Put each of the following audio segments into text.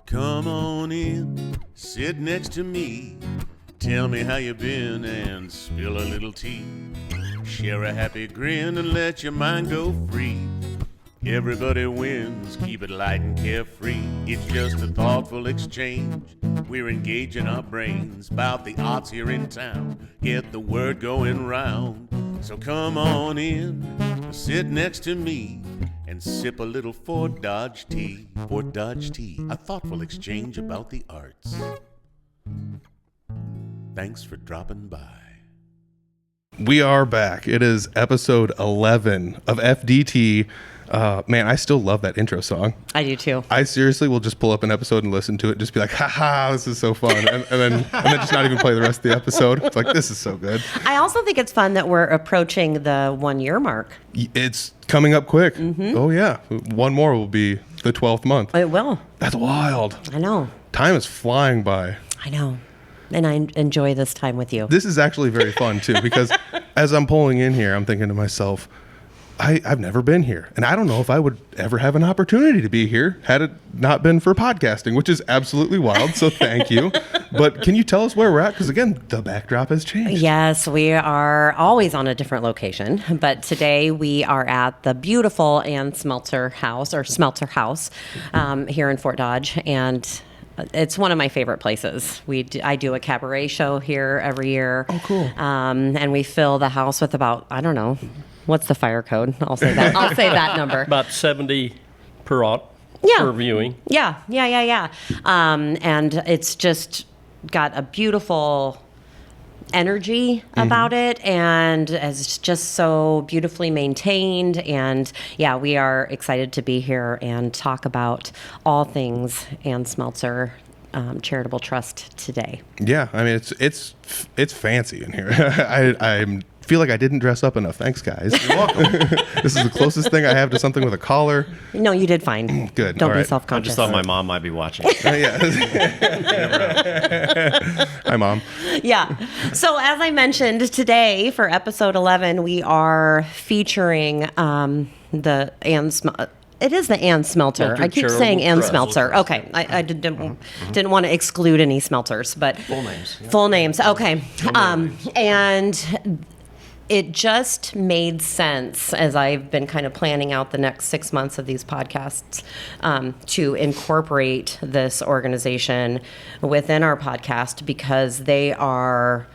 Come on in, sit next to me. Tell me how you been and spill a little tea. Share a happy grin and let your mind go free. Everybody wins, keep it light and carefree. It's just a thoughtful exchange. We're engaging our brains about the arts here in town. Get the word going round. So come on in, sit next to me, and sip a little Fort Dodge tea. Fort Dodge tea, a thoughtful exchange about the arts. Thanks for dropping by. We are back. It is episode 11 of FDT. Man, I still love that intro song. I do too. I seriously will just pull up an episode and listen to it, just be like, haha, this is so fun. And then just not even play the rest of the episode. It's like, this is so good. I also think it's fun that we're approaching the 1 year mark. It's coming up quick. Mm-hmm. Oh, yeah. One more will be the 12th month. It will. That's wild. I know. Time is flying by. I know. And I enjoy this time with you. This is actually very fun, too, because as I'm pulling in here, I'm thinking to myself, I've never been here, and I don't know if I would ever have an opportunity to be here had it not been for podcasting, which is absolutely wild, so thank you. But can you tell us where we're at? Because, again, the backdrop has changed. Yes, we are always on a different location, but today we are at the beautiful Ann Smeltzer House, here in Fort Dodge, and it's one of my favorite places. I do a cabaret show here every year. Oh, cool. And we fill the house with about, I don't know, what's the fire code? I'll say that. I'll say that number. About 70 per viewing. Yeah. And it's just got a beautiful energy about it, and it's just so beautifully maintained. And yeah, we are excited to be here and talk about all things Ann Smeltzer Charitable Trust today. Yeah, I mean it's fancy in here. I feel like I didn't dress up enough. Thanks, guys. You're welcome. This is the closest thing I have to something with a collar. No, you did fine. Good. Don't All be right. self-conscious. I just thought my mom might be watching. Yeah. Hi, Mom. Yeah. So as I mentioned, today for episode 11, we are featuring the Ann Smeltzer. It is the Ann Smeltzer. I keep saying Ann Smeltzer. Okay. I didn't want to exclude any Smeltzers, but Full names. Yeah. Full names. Okay. And it just made sense as I've been kind of planning out the next 6 months of these podcasts to incorporate this organization within our podcast, because they are,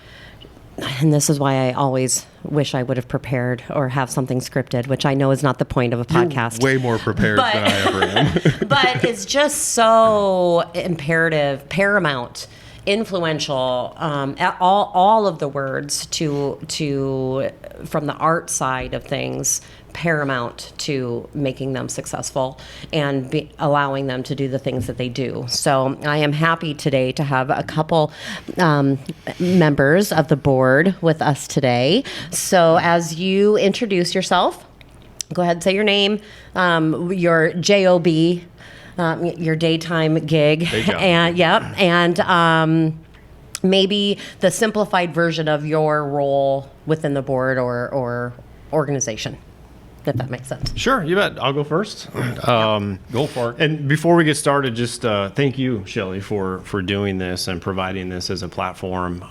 and this is why I always wish I would have prepared or have something scripted, which I know is not the point of a podcast. You're way more prepared than I ever am. But it's just so imperative, paramount, influential, all of the words to from the art side of things, paramount to making them successful and allowing them to do the things that they do. So I am happy today to have a couple members of the board with us today. So as you introduce yourself, go ahead and say your name, your JOB, your daytime gig, and maybe the simplified version of your role within the board or organization, if that makes sense. Sure, you bet. I'll go first. Go for it. And before we get started, just thank you, Shelly, for doing this and providing this as a platform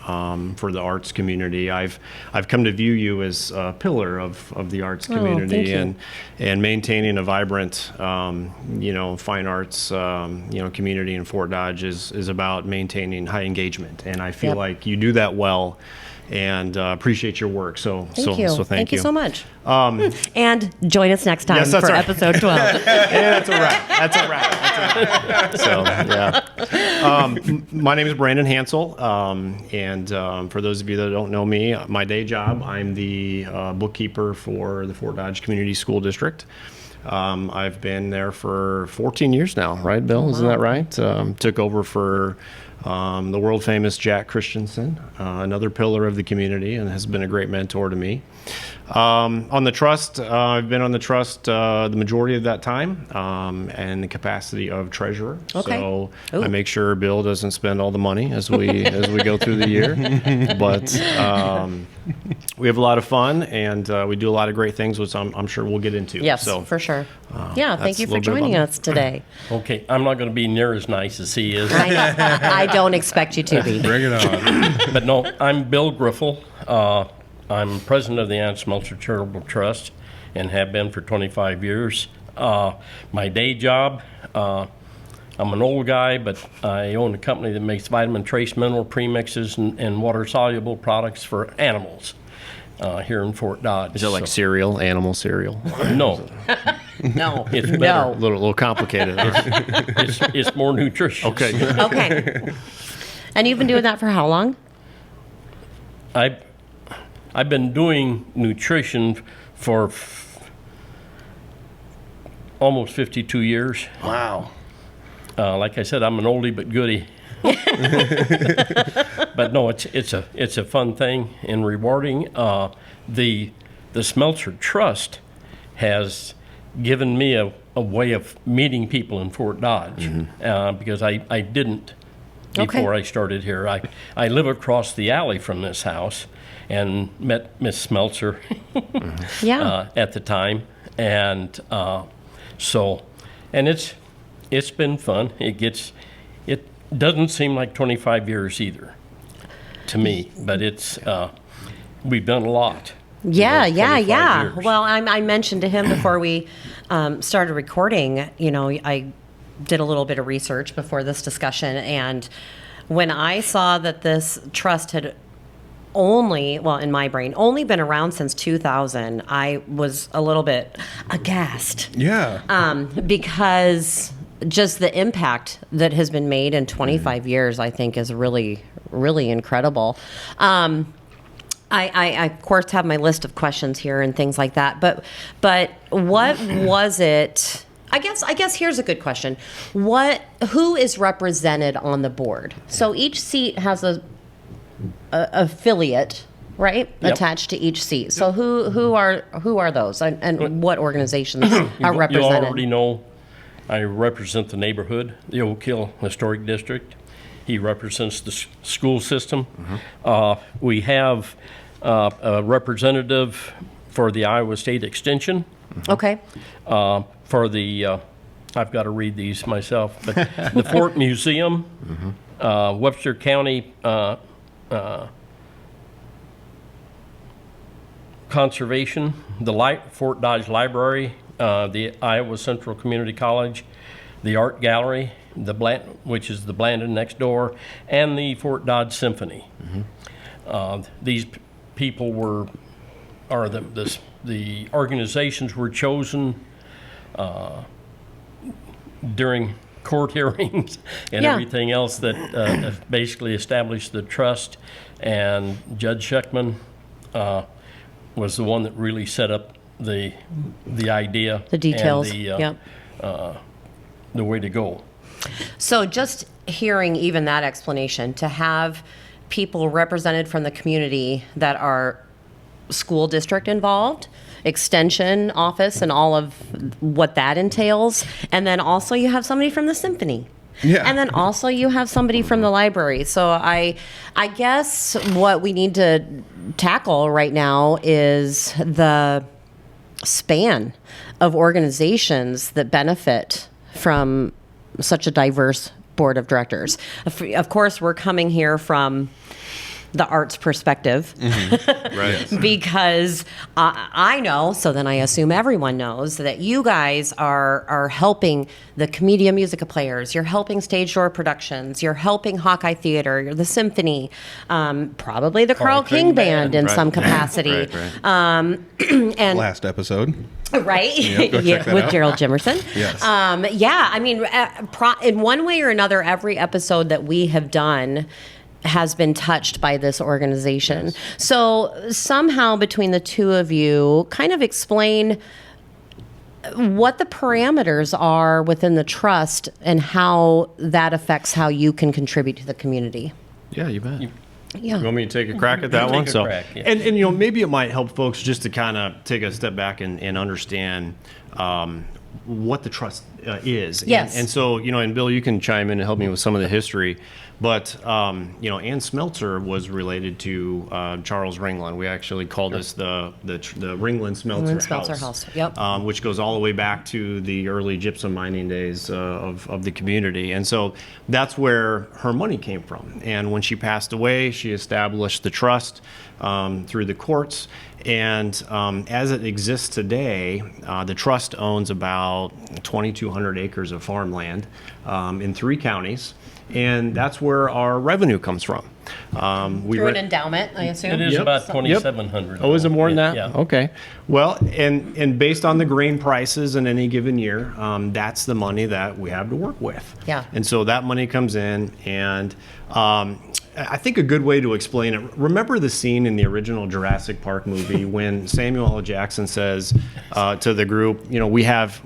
for the arts community. I've come to view you as a pillar of the arts community and maintaining a vibrant, fine arts, community in Fort Dodge is about maintaining high engagement, and I feel like you do that well. And appreciate your work. So thank you. Thank you so much. And join us next time for episode 12. Yeah, that's a wrap. So, yeah. My name is Branden Hansel. And for those of you that don't know me, my day job, I'm the bookkeeper for the Fort Dodge Community School District. I've been there for 14 years now, right, Bill? Isn't that right? Took over for the world famous Jack Christensen, another pillar of the community, and has been a great mentor to me. On the trust, I've been on the trust the majority of that time, and the capacity of treasurer. Okay. So I make sure Bill doesn't spend all the money as we go through the year. But we have a lot of fun, and we do a lot of great things, which I'm sure we'll get into. Yes, so, for sure. Yeah, thank that's you a for little bit joining about us today. Okay, I'm not going to be near as nice as he is. I don't expect you to be. Bring it on. But no, I'm Bill Griffel. I'm president of the Ann Smeltzer Charitable Trust and have been for 25 years. My day job, I'm an old guy, but I own a company that makes vitamin trace mineral premixes and water-soluble products for animals here in Fort Dodge. Is it like cereal, animal cereal? No, No. it's A better. little complicated. It's more nutritious. Okay. Good. Okay. And you've been doing that for how long? I've been doing nutrition for almost 52 years. Wow. Like I said, I'm an oldie but goodie. But no, it's a fun thing and rewarding. The Smeltzer Trust has given me a way of meeting people in Fort Dodge because I didn't before I started here. I live across the alley from this house and met Miss Smeltzer Yeah. at the time, and and it's been fun. It doesn't seem like 25 years either to me, but it's we've done a lot. Yeah, in those yeah, 25 yeah. years. Well, I mentioned to him before we started recording, you know, I did a little bit of research before this discussion, and when I saw that this trust had only, well, in my brain, only been around since 2000, I was a little bit aghast. Yeah. Because just the impact that has been made in 25 years, I think, is really, really incredible. I of course have my list of questions here and things like that, but what was it? I guess here's a good question. Who is represented on the board? So each seat has a affiliate, right? Yep. Attached to each seat. So who are those and what organizations are You represented? already know I represent the neighborhood, the Oak Hill Historic District. He represents the school system. We have a representative for the Iowa State Extension. Okay. For the, I've got to read these myself, but the Fort Museum, Webster County Conservation, the Fort Dodge Library, the Iowa Central Community College, the Art Gallery, which is the Blandon next door, and the Fort Dodge Symphony. These people the organizations were chosen during court hearings and Yeah. everything else that basically established the trust, and Judge Sheckman was the one that really set up the idea, The details. and Yep. the way to go. So just hearing even that explanation, to have people represented from the community that are school district involved, extension office, and all of what that entails, and then also you have somebody from the symphony. Yeah. And then also you have somebody from the library. So I guess what we need to tackle right now is the span of organizations that benefit from such a diverse board of directors. Of course, we're coming here from the arts perspective, Right. because I know, so then I assume everyone knows, that you guys are helping the Commedia Musica players, you're helping Stage Door Productions, you're helping Hawkeye Theater, you're the Symphony, probably the Carl King Band in Right. some capacity. Right. And Last episode. right? Yep, go check that with out. Gerald Jimerson. Yes. Yeah, I mean, in one way or another, every episode that we have done has been touched by this organization. Yes. So somehow between the two of you, kind of explain what the parameters are within the trust and how that affects how you can contribute to the community. Yeah, you bet. Yeah. You want me to take a crack at that Take one? a crack, yeah. And you know, maybe it might help folks just to kind of take a step back and understand what the trust is. Yes. And so, and Bill, you can chime in and help me with some of the history. But, Ann Smeltzer was related to Charles Ringland. We actually call this the Ringland Smeltzer House. Yep. Which goes all the way back to the early gypsum mining days of the community. And so that's where her money came from. And when she passed away, she established the trust through the courts. And as it exists today, the trust owns about 2,200 acres of farmland in 3 counties. And that's where our revenue comes from. Through an endowment, I assume? It is Yep. about 2,700. Oh, is it more than that? Yeah. Okay. Well, and based on the grain prices in any given year, that's the money that we have to work with. Yeah. And so that money comes in, and I think a good way to explain it, remember the scene in the original Jurassic Park movie when Samuel L. Jackson says to the group, we have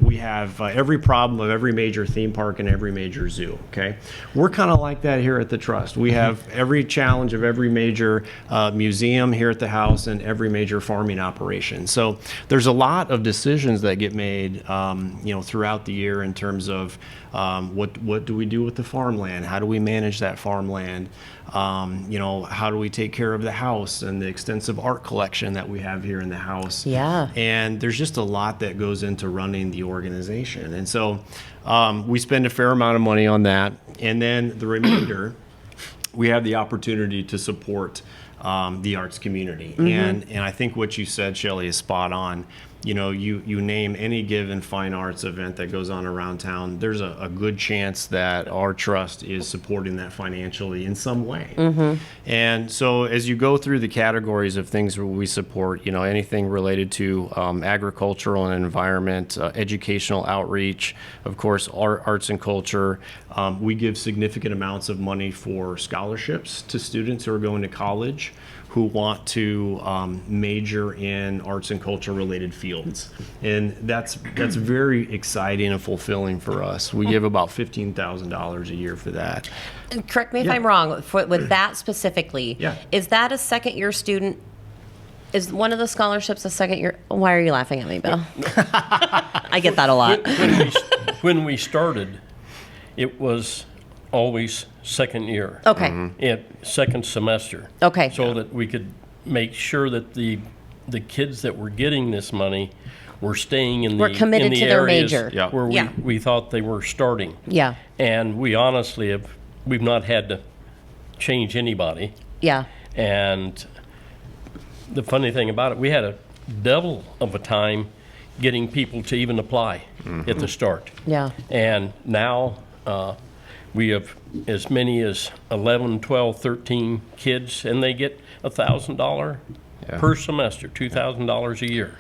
every problem of every major theme park and every major zoo, okay? We're kind of like that here at the Trust. We have every challenge of every major museum here at the house and every major farming operation. So there's a lot of decisions that get made, throughout the year in terms of what do we do with the farmland? How do we manage that farmland? How do we take care of the house and the extensive art collection that we have here in the house? Yeah. And there's just a lot that goes into running the organization. And so we spend a fair amount of money on that. And then the remainder, we have the opportunity to support the arts community. And I think what you said, Shelly, is spot on. You name any given fine arts event that goes on around town, there's a good chance that our trust is supporting that financially in some way. And so as you go through the categories of things we support, anything related to agricultural and environment, educational outreach, of course, arts and culture. We give significant amounts of money for scholarships to students who are going to college who want to major in arts and culture related fields. And that's very exciting and fulfilling for us. We give about $15,000 a year for that. And correct me if I'm wrong, with that specifically, Yeah. is that a second-year student? Is one of the scholarships a second-year? Why are you laughing at me, Bill? I get that a lot. When we started, it was always second year. Okay. Second semester. Okay. So that we could make sure that the kids that were getting this money were staying in Were committed in the to their areas major. Yeah. where Yeah. we thought they were starting. Yeah. And we honestly we've not had to change anybody. Yeah. And the funny thing about it, we had a devil of a time getting people to even apply at the start. Yeah. And now we have as many as 11, 12, 13 kids, and they get $1,000 per semester, $2,000 a year.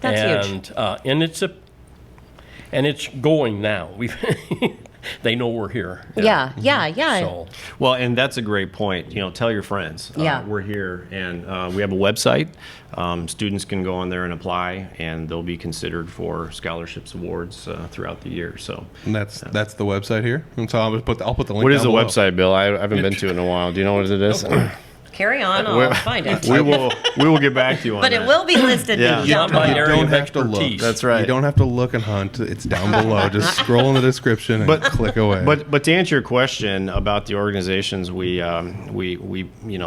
That's huge. And it's going now. They know we're here. Yeah. So, Well, and that's a great point. Tell your friends. Yeah. We're here, and we have a website. Students can go on there and apply, and they'll be considered for scholarships awards throughout the year. So, And that's the website here. And so I'll put the link. what is down the below. website, Bill? I haven't been to it in a while. Do you know what it is? Carry on. I'll find it. we will get back to you on But that. it will be listed. Yeah. Yeah. not my You area don't of have to look. expertise. That's right. You don't have to look and hunt. It's down below. Just scroll in the description and click away. But to answer your question about the organizations we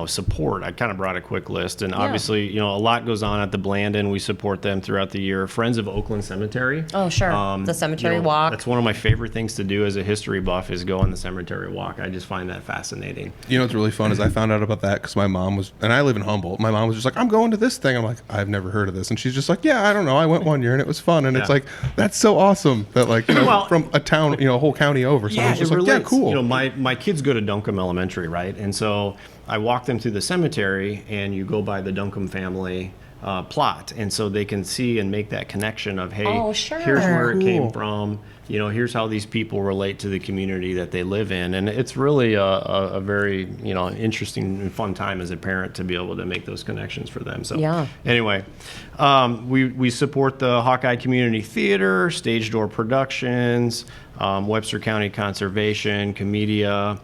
support, I kind of brought a quick list, and obviously a lot goes on at the Branden. We support them throughout the year. Friends of Oakland Cemetery. Oh, sure. The cemetery walk. That's one of my favorite things to do as a history buff is go on the cemetery walk. I just find that fascinating. what's really fun is I found out about that because my mom was, and I live in Humboldt. My mom was just like, I'm going to this thing. I'm like, I've never heard of this. And she's just like, yeah, I don't know. I went one year and it was fun. And it's Yeah. like, that's so awesome that Well, from a town, a whole county over. Someone's just it like, yeah, relates. cool. My kids go to Duncombe Elementary, right? And so I walk them through the cemetery, and you go by the Duncombe family plot, and so they can see and make that connection of, hey, Oh, sure. here's where it came Cool. from. Here's how these people relate to the community that they live in, and it's really a very interesting and fun time as a parent to be able to make those connections for them. So Yeah. anyway, we support the Hawkeye Community Theater, Stage Door Productions, Webster County Conservation, Comedia.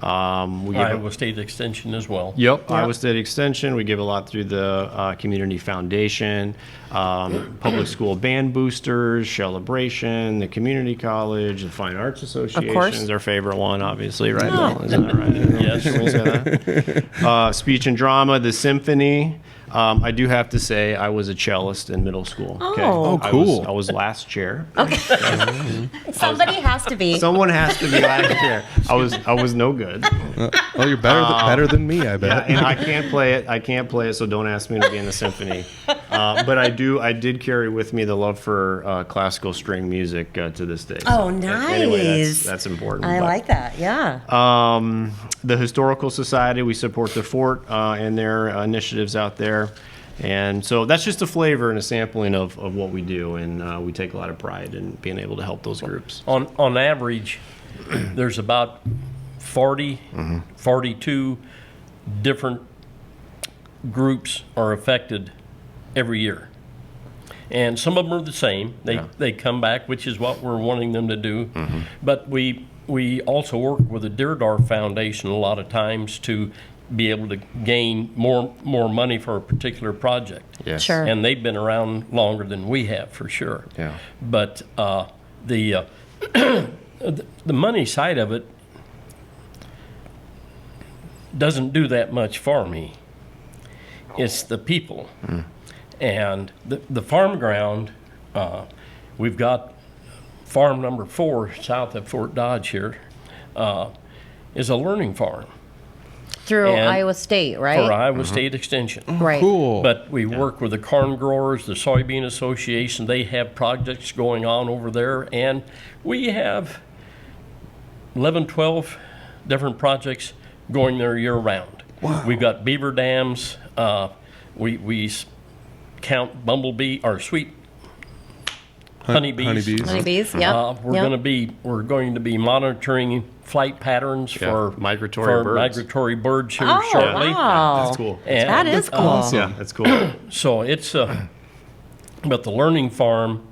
We give Iowa State Extension as well. Yep, Iowa State Extension. We give a lot through the Community Foundation, Public School Band Boosters, Celebration, the Community Community College, the Fine Arts Association course. is our favorite one, obviously, right? Oh. Bill? Isn't that right? Yes. Can we say that? Speech and drama, the symphony. I do have to say I was a cellist in middle school. Oh. Oh, cool. I was last chair. Somebody has to be. Someone has to be last chair. I was no good. Oh, you're better than me, I Yeah, bet. and I can't play it. So don't ask me to be in the symphony. But I did carry with me the love for classical string music to this day. Oh, Anyway, nice. that's important. I But, like that. Yeah. the Historical Society, we support the fort and their initiatives out there. And so that's just a flavor and a sampling of what we do. And we take a lot of pride in being able to help those groups. On average, there's about 40, 42 different groups are affected every year. And some of them are the same. They come back, which is what we're wanting them to do. But we also work with the Deerdorf Foundation a lot of times to be able to gain more money for a particular project. Yes. Sure. And they've been around longer than we have, for sure. Yeah. But the money side of it doesn't do that much for me. It's the people. And the farm ground, we've got farm number 4 south of Fort Dodge here, is a learning farm Through and- Iowa State, right? for Iowa State Extension. Right. Cool. But we work with the corn growers, the soybean association. They have projects going on over there, and we have 11, 12 different projects going there year round. Wow. We've got beaver dams. We count bumblebee or sweet honeybees. Honeybees. Yep. We're going to be monitoring flight patterns Yeah, for migratory birds. migratory birds here Oh, shortly. wow. That's cool. And, That is cool. awesome. Yeah, that's cool. So it's but the learning farm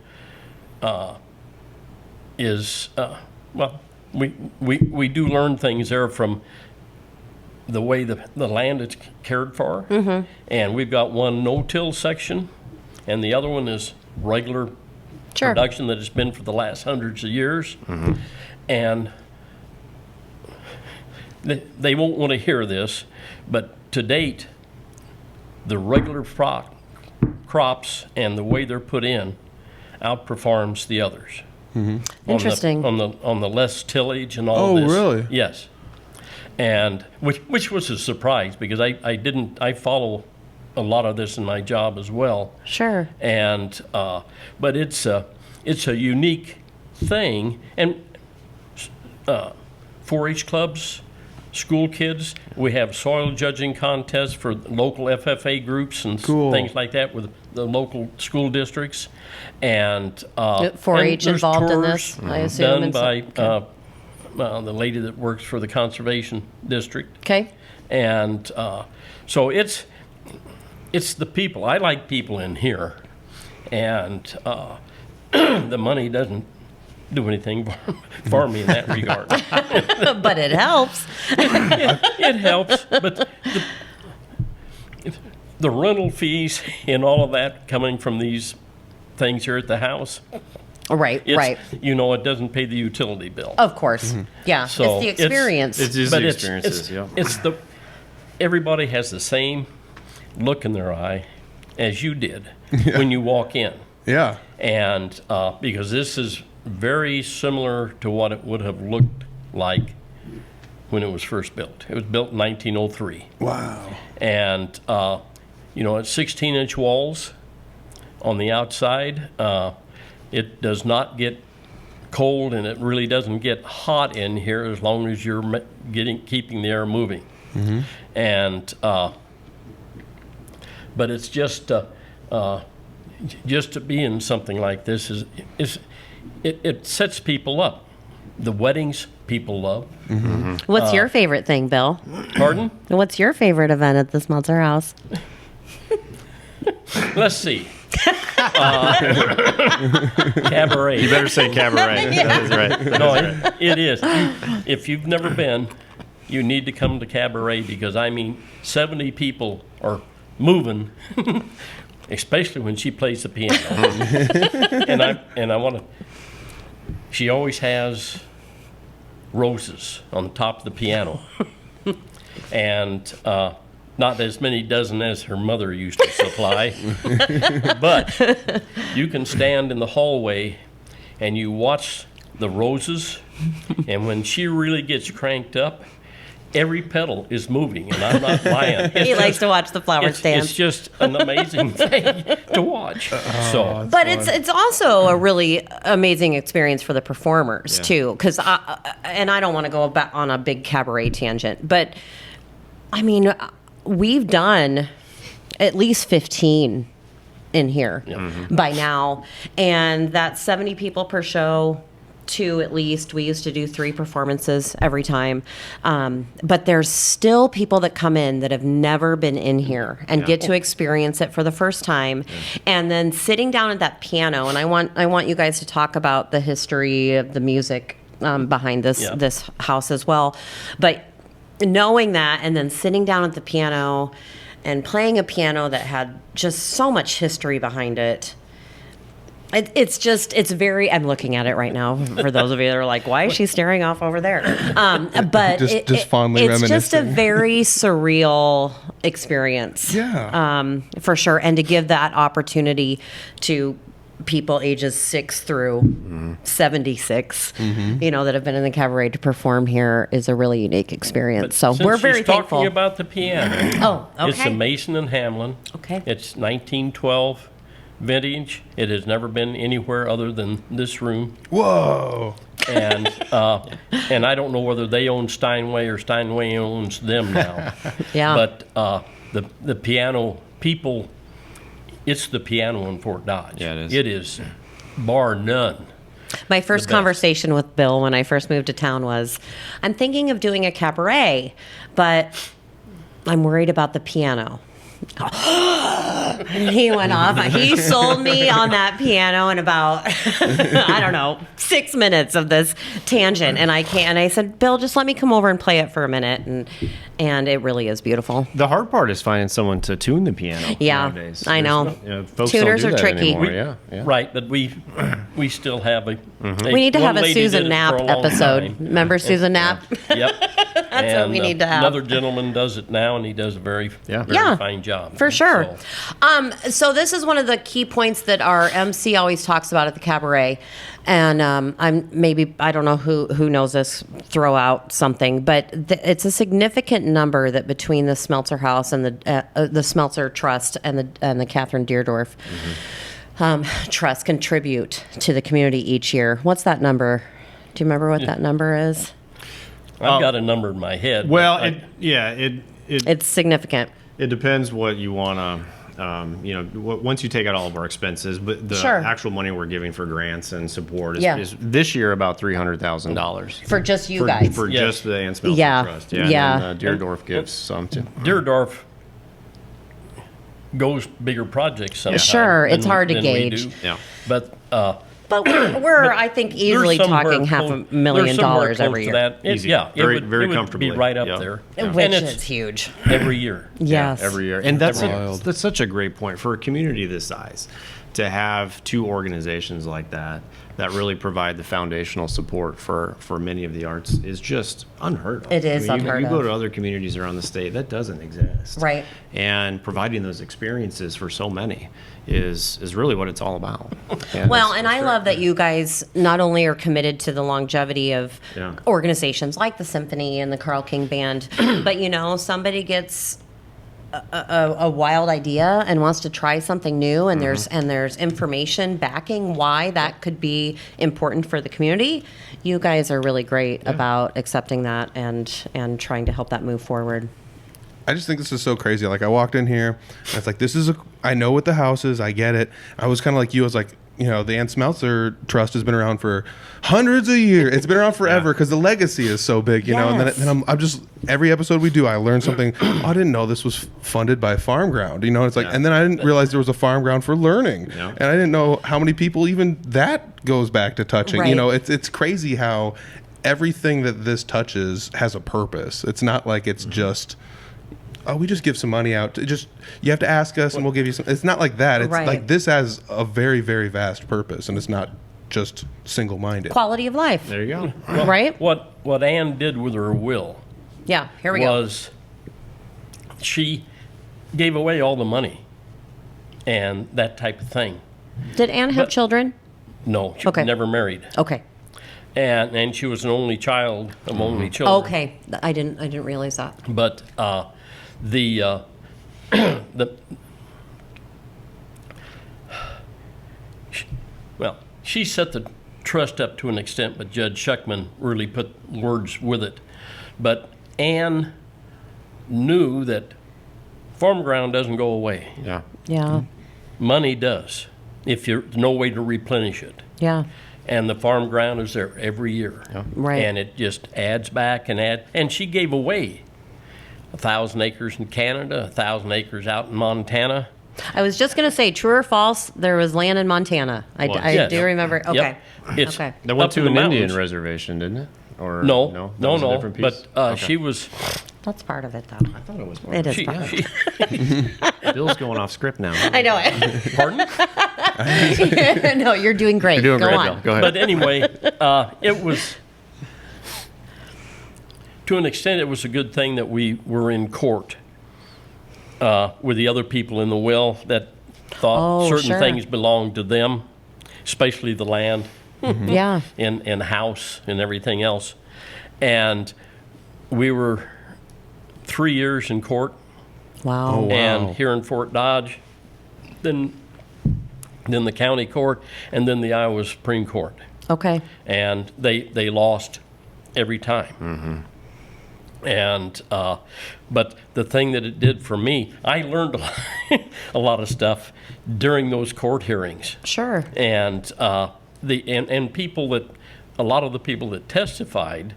is well, we do learn things there from the way the land is cared for, and we've got one no-till section, and the other one is regular Sure. production that has been for the last hundreds of years, and they won't want to hear this, but to date, the regular crops and the way they're put in outperforms the others. Interesting. On the less tillage and all Oh, this. really? Yes. And which was a surprise because I follow a lot of this in my job as well. Sure. And but it's a unique thing, and 4-H clubs, school kids. We have soil judging contests for local FFA groups and Cool. things like that with the local school districts. And 4-H and there's involved in tours this, I assume. done and so- by the lady that works for the conservation district. Okay. And so it's the people. I like people in here, and the money doesn't do anything for me in that regard. But it helps. It helps, but the rental fees and all of that coming from these things here at the house, Right, it's, right. it doesn't pay the utility bill. Of course. Yeah. So it's the experience. It's just But the it's experiences, yeah. everybody has the same look in their eye as you did when you walk in. Yeah. And because this is very similar to what it would have looked like when it was first built. It was built in 1903. Wow. And, it's 16-inch walls on the outside. It does not get cold, and it really doesn't get hot in here as long as you're keeping the air moving. And but it's just to be in something like this it sets people up. The weddings people love. What's your favorite thing, Bill? Pardon? What's your favorite event at the Smeltzer House? Let's see. Cabaret. You better say cabaret. That is right. No, it is. If you've never been, you need to come to Cabaret because 70 people are moving, especially when she plays the piano. and I want to. she always has roses on the top of the piano. And not as many dozen as her mother used to supply. But you can stand in the hallway and you watch the roses, and when she really gets cranked up, every petal is moving, and I'm not lying. He likes to watch the flowers dance. It's just an amazing thing to watch. But it's also a really amazing experience for the performers too, because I don't want to go back on a big cabaret tangent, but I mean, we've done at least 15 in here by now, and that's 70 people per show. 2 at least. We used to do 3 performances every time. But there's still people that come in that have never been in here and get to experience it for the first time. And then sitting down at that piano, and I want you guys to talk about the history of the music behind this house as well. But knowing that, and then sitting down at the piano and playing a piano that had just so much history behind it. It's very, I'm looking at it right now for those of you that are like, why is she staring off over there? But just fondly it's just a reminiscing. very surreal experience. Yeah. For sure. And to give that opportunity to people ages 6 through 76, that have been in the cabaret to perform here is a really unique experience. So Since we're very she's thankful. talking about the piano. Oh, It's a okay. Mason and Hamlin. Okay. It's 1912 vintage. It has never been anywhere other than this room. Whoa. And I don't know whether they own Steinway or Steinway owns them now. Yeah. But the piano people, it's the piano in Fort Dodge. Yeah, it is. It is bar none. My first best. conversation with Bill when I first moved to town was, I'm thinking of doing a cabaret, but I'm worried about the piano. And he went off. He sold me on that piano in about, 6 minutes of this tangent. And I said, Bill, just let me come over and play it for a minute. And it really is beautiful. The hard part is finding someone to tune the piano nowadays. I know. Folks Tuners don't do are that tricky. anymore. Yeah. Right, but we still have a. We need to have a Susan Knapp episode. Remember Susan Knapp? Yep. That's what we need to have. Another gentleman does it now, and he does a very fine job. For sure. So, So this is one of the key points that our MC always talks about at the cabaret, and I don't know who knows this, throw out something, but it's a significant number that between the Smeltzer House and the Smeltzer Trust and the Catherine Deerdorf Trust contribute to the community each year. What's that number? Do you remember what that number is? I've got a number in my head. Well, but It's significant. it depends what you want to. Once you take out all of our expenses, but the Sure. actual money we're giving for grants and support is, Yeah. is this year about $300,000 For just you guys. for Yes. just the Ann Smeltzer Yeah. Trust. Yeah. And then, Deerdorf gives some too. Deerdorf goes bigger projects sometimes. Sure, it's hard to than gauge. We do. Yeah. But But we're I think, easily they're somewhere talking half close- $1 million they're somewhere every close to year. that. Easy. Very, Very it would comfortably. be right up Yeah. there. Yeah. Which And it's is huge. every year. Yes. Every year. And that's Wild. that's such a great point for a community this size to have 2 organizations like that really provide the foundational support for many of the arts is just unheard of. It is unheard you go of. to other communities around the state, that doesn't exist. Right. And providing those experiences for so many is really what it's all about. Well, and I love that you guys not only are committed to the longevity of Yeah. organizations like the Symphony and the Carl King Band, but somebody gets a wild idea and wants to try something new, and there's information backing why that could be important for the community. You guys are really great about accepting that and trying to help that move forward. I just think this is so crazy. Like, I walked in here, and it's like, I know what the house is. I get it. I was kind of like you. I was like, the Ann Smeltzer Trust has been around for hundreds of years. It's been around forever because the legacy is so big, And then I'm just, every episode we do, I learn something. Oh, I didn't know this was funded by Farm Ground. It's like, and then I didn't realize there was a Farm Ground for learning, and I didn't know how many people even that goes back to touching. Right. It's crazy how everything that this touches has a purpose. It's not like it's just. Oh, we just give some money out. You have to ask us and we'll give you some. It's not like that. It's Right. like this has a very, very vast purpose, and it's not just single-minded. Quality of life, There you go. right? What Ann did with her will Yeah, here we go. was she gave away all the money and that type of thing. Did Anne have children? No, she Okay. was never married. Okay. And she was an only child of only children. Okay. I didn't realize that. But the she set the trust up to an extent, but Judge Shuckman really put words with it. But Ann knew that farm ground doesn't go away. Yeah. Yeah. Money does, if there's no way to replenish it. Yeah. And the farm ground is there every year. Right. And it just adds back and adds. And she gave away 1,000 acres in Canada, 1,000 acres out in Montana. I was just going to say, true or false, there was land in Montana. I Yes. do remember. Okay. Yep. It's Okay. That went up in to the an Indian mountains. reservation, didn't it? Or No. That was a different piece? But Okay. she was. That's part of it, though. I thought it was part It is She, part of it. she, Bill's going off script now. I know it. pardon? No, you're doing great. You're doing Go great, on. Bill. Go ahead. But anyway, it was. To an extent, it was a good thing that we were in court with the other people in the will that thought Oh, certain sure. things belonged to them, especially the land. Yeah. and house and everything else. And we were 3 years in court, Wow. Oh, wow. and here in Fort Dodge, then the county court, and then the Iowa Supreme Court. Okay. And they lost every time. And but the thing that it did for me, I learned a lot of stuff during those court hearings. Sure. And and people that, a lot of the people that testified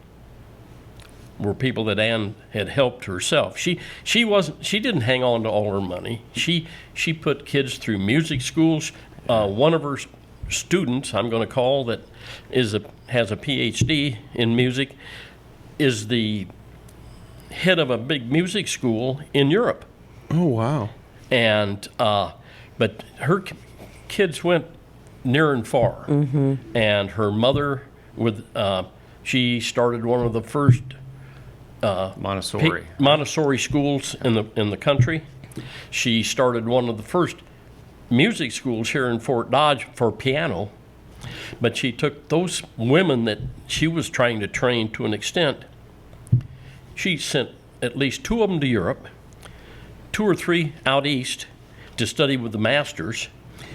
were people that Ann had helped herself. She didn't hang on to all her money. She put kids through music schools. One of her students, I'm going to call, that has a PhD in music, is the head of a big music school in Europe. Oh, wow. And but her kids went near and far. And her mother, she started one of the first Montessori schools in the country. She started one of the first music schools here in Fort Dodge for piano. But she took those women that she was trying to train to an extent. She sent at least 2 of them to Europe, 2 or 3 out east to study with the masters,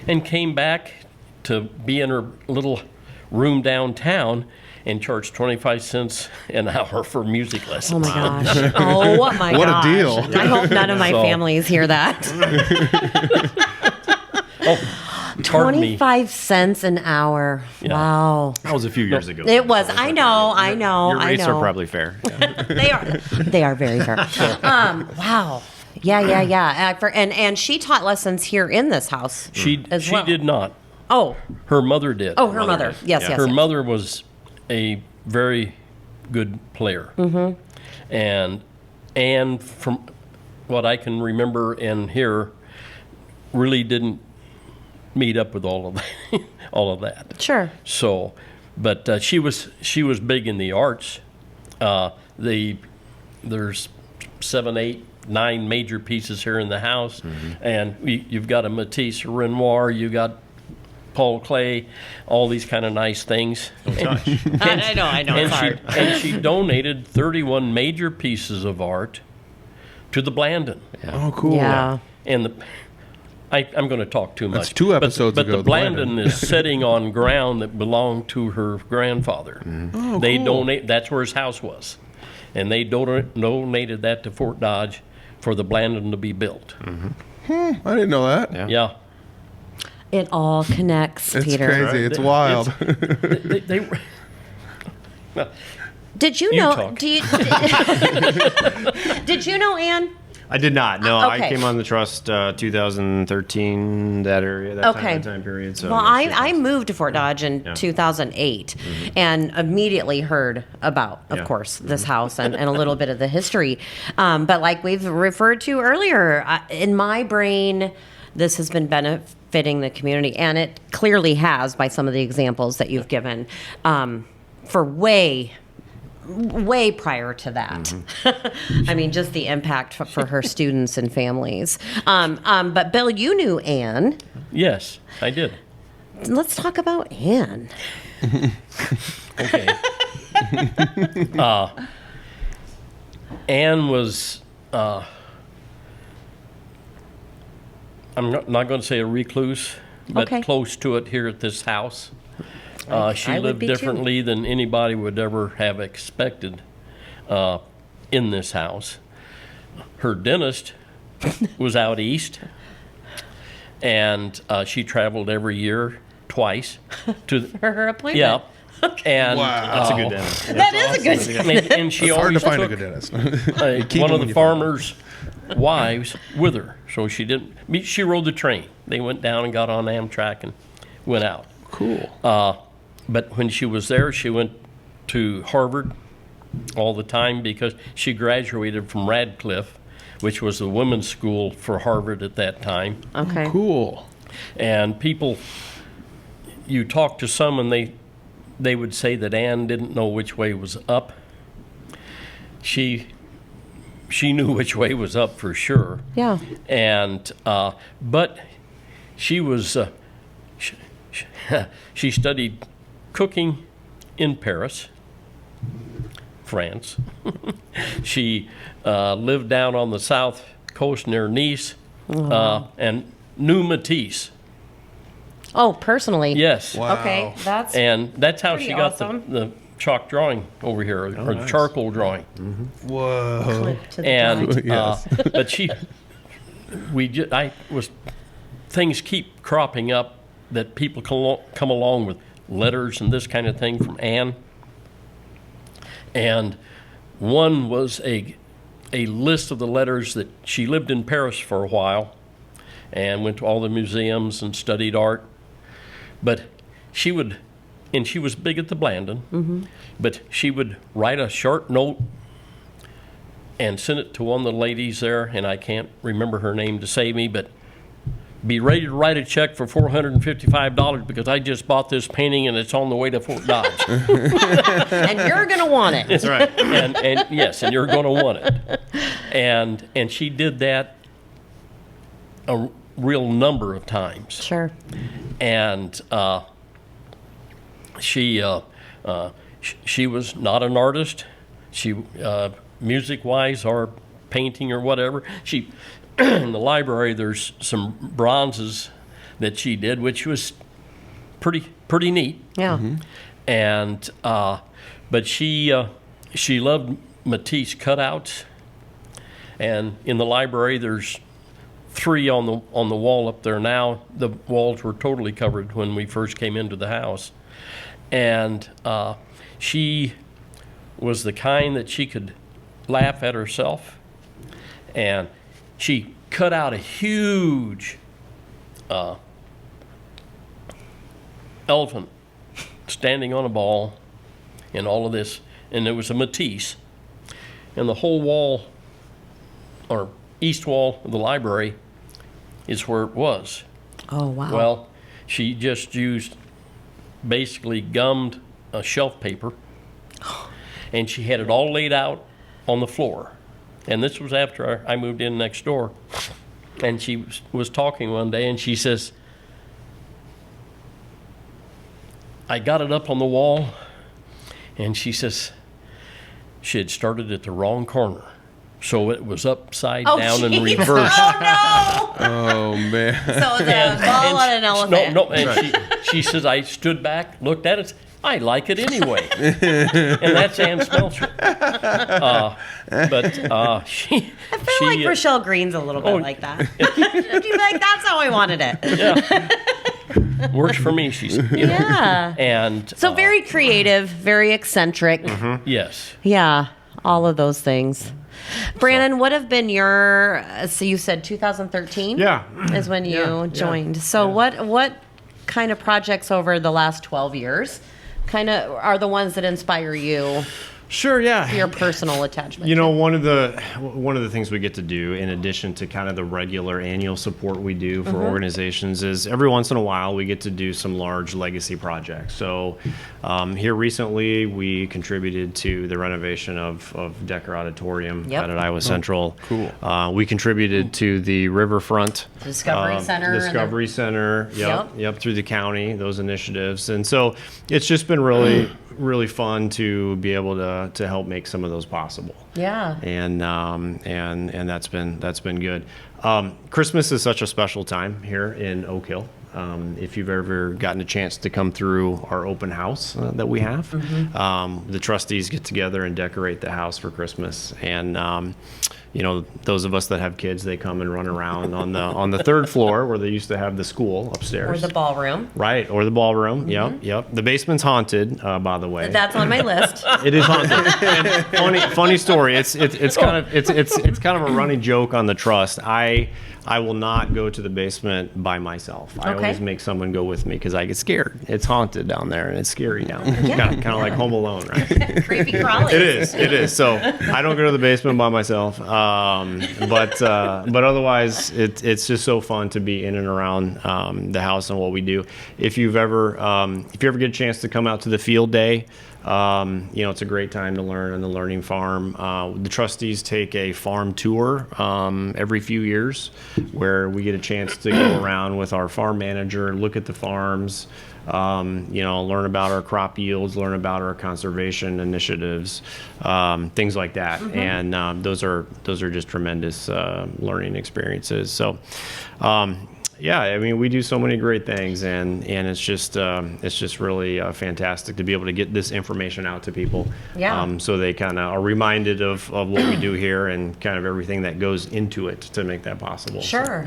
and came back to be in her little room downtown and charged 25 cents an hour for music lessons. Oh my gosh. Oh my What a gosh. deal. I hope none of my So- families hear that. Pardon me. 25 cents an hour. Yeah. Wow. That was a few years ago. It was. I know. Your I rates know. are probably fair. Yeah. They are very fair. Wow. Yeah. And she taught lessons here in this house. She as well. did not. Oh. Her mother did. Oh, her mother. Yes. Her mother was a very good player. And from what I can remember and hear, really didn't meet up with all of that. Sure. So, but she was big in the arts. There's 7, 8, 9 major pieces here in the house, and you've got a Matisse, a Renoir, you got Paul Klee, all these kind of nice things. I know. It's hard. And she donated 31 major pieces of art to the Branden. Oh, cool. Yeah. And I'm going to talk too much. That's 2 episodes but ago, the the Branden Branden. is sitting on ground that belonged to her grandfather. Oh, They cool. donate. That's where his house was, and they donated that to Fort Dodge for the Branden to be built. I didn't know that. Yeah. It all connects, It's Peter. crazy. It's wild. They Did you You know? talk. Did you know, Ann? I did not. No, I Okay. came on the trust 2013, that area, that time period. So Well, yes, I moved to Fort Dodge in 2008 and immediately heard about, of Yeah. course, this house and a little bit of the history. But like we've referred to earlier, in my brain, this has been fitting the community, and it clearly has by some of the examples that you've given for way prior to that. I mean, just the impact for her students and families. But Bill, you knew Ann. Yes, I did. Let's talk about Ann. Okay. Ann was, I'm not going to say a recluse, but Okay. close to it here at this house. She I would lived be too. differently than anybody would ever have expected in this house. Her dentist was out east, and she traveled every year twice to For her appointment. yeah. And That's a good dentist. That is a good. and she It's hard to always find a took good dentist. one them of when the you farmers' wives with her, so she didn't. She rode the train. They went down and got on Amtrak and went out. Cool. But when she was there, she went to Harvard all the time because she graduated from Radcliffe, which was the women's school for Harvard at that time. Okay. Cool. And people, you talk to some and they would say that Ann didn't know which way was up. She knew which way was up for sure. Yeah. And but she was she studied cooking in Paris, France. She lived down on the south coast near Nice and knew Matisse. Oh, personally. Yes. Wow. Okay, that's And that's how Pretty she got awesome. the chalk drawing over here, or the charcoal drawing. Whoa. to the And point. Yes. but things keep cropping up that people come along with letters and this kind of thing from Ann. And one was a list of the letters that she lived in Paris for a while and went to all the museums and studied art. But she was big at the Branden, but she would write a short note and send it to one of the ladies there, and I can't remember her name to save me, but be ready to write a check for $455 because I just bought this painting and it's on the way to Fort Dodge. And you're gonna want it. That's right. and yes, and you're going to want it. And she did that a real number of times. Sure. And she was not an artist. She music-wise or painting or whatever. She in the library there's some bronzes that she did, which was pretty neat. Yeah. And but she loved Matisse cutouts. And in the library there's 3 on the wall up there now. The walls were totally covered when we first came into the house. And she was the kind that she could laugh at herself. And she cut out a huge elephant standing on a ball and all of this. And there was a Matisse. And the whole wall, or east wall of the library, is where it was. Oh wow. Well, she just used basically gummed shelf paper, and she had it all laid out on the floor. And this was after I moved in next door. And she was talking one day, and she says, I got it up on the wall, and she says she had started at the wrong corner. So it was upside down and geez. reversed. Oh Oh man. no. So it's a ball on an elephant. No, and she says, I stood back, looked at it, I like it anyway. And that's Ann Smeltzer. But she... I feel like Rochelle Green's a little bit like that. She's like, that's how I wanted it. works for me, she said. You know? Yeah. And... So very creative, very eccentric. Yes. Yeah, all of those things. Brandon, what have been your? So you said 2013. Yeah. is when you Yeah, joined. So what kind of projects over the last 12 years, kind of are the ones that inspire you? Sure, yeah. Your personal attachment. You know, one of the things we get to do, in addition to kind of the regular annual support we do for organizations, is every once in a while we get to do some large legacy projects. So here recently we contributed to the renovation of Decker Auditorium out at Iowa Central. Cool. We contributed to the Riverfront Discovery Center. Discovery Center. Yep, through the county, those initiatives. And so it's just been really fun to be able to help make some of those possible. Yeah. And that's been good. Christmas is such a special time here in Oak Hill. If you've ever gotten a chance to come through our open house that we have, the trustees get together and decorate the house for Christmas. And you know, those of us that have kids, they come and run around on the third floor where they used to have the school upstairs. Or the ballroom. Right, or the ballroom. Yep. The basement's haunted, by the way. That's on my list. It is haunted. And funny story. It's kind of a running joke on the trust. I will not go to the basement by myself. I always make someone go with me because I get scared. It's haunted down there and it's scary down there. Kind of like Home Alone, right? Creepy crawly. It is. So I don't go to the basement by myself. But otherwise, it's just so fun to be in and around the house and what we do. If you ever get a chance to come out to the field day, you know, it's a great time to learn on the learning farm. The trustees take a farm tour every few years where we get a chance to go around with our farm manager, look at the farms, you know, learn about our crop yields, learn about our conservation initiatives, things like that. And those are just tremendous learning experiences. So yeah, I mean, we do so many great things, and it's just really fantastic to be able to get this information out to people. Yeah. So they kind of are reminded of what we do here and kind of everything that goes into it to make that possible. Sure.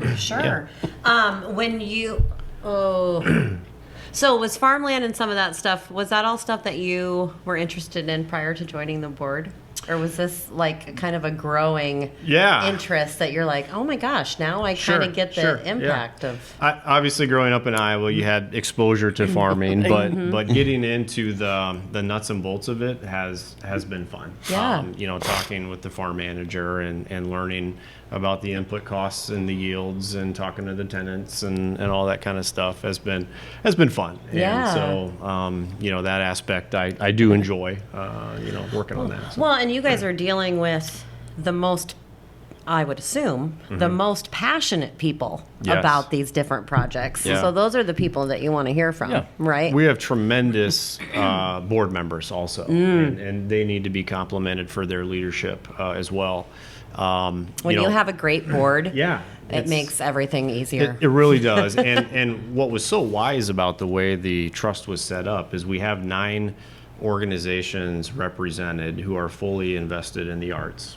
When you so was farmland and some of that stuff, was that all stuff that you were interested in prior to joining the board? Or was this like kind of a growing interest that you're like, oh my gosh, now I kind of get the impact of... Obviously, growing up in Iowa, you had exposure to farming, but getting into the nuts and bolts of it has been fun. Yeah. You know, talking with the farm manager and learning about the input costs and the yields and talking to the tenants and all that kind of stuff has been fun. Yeah. And so, you know, that aspect I do enjoy, you know, working on that. So. Well, and you guys are dealing with the most, I would assume, the most passionate people about these different projects. Yeah. So those are the people that you want to hear from, right? We have tremendous board members also, and they need to be complimented for their leadership as well. When you have a great board, it makes everything easier. It really does. And what was so wise about the way the trust was set up is we have 9 organizations represented who are fully invested in the arts.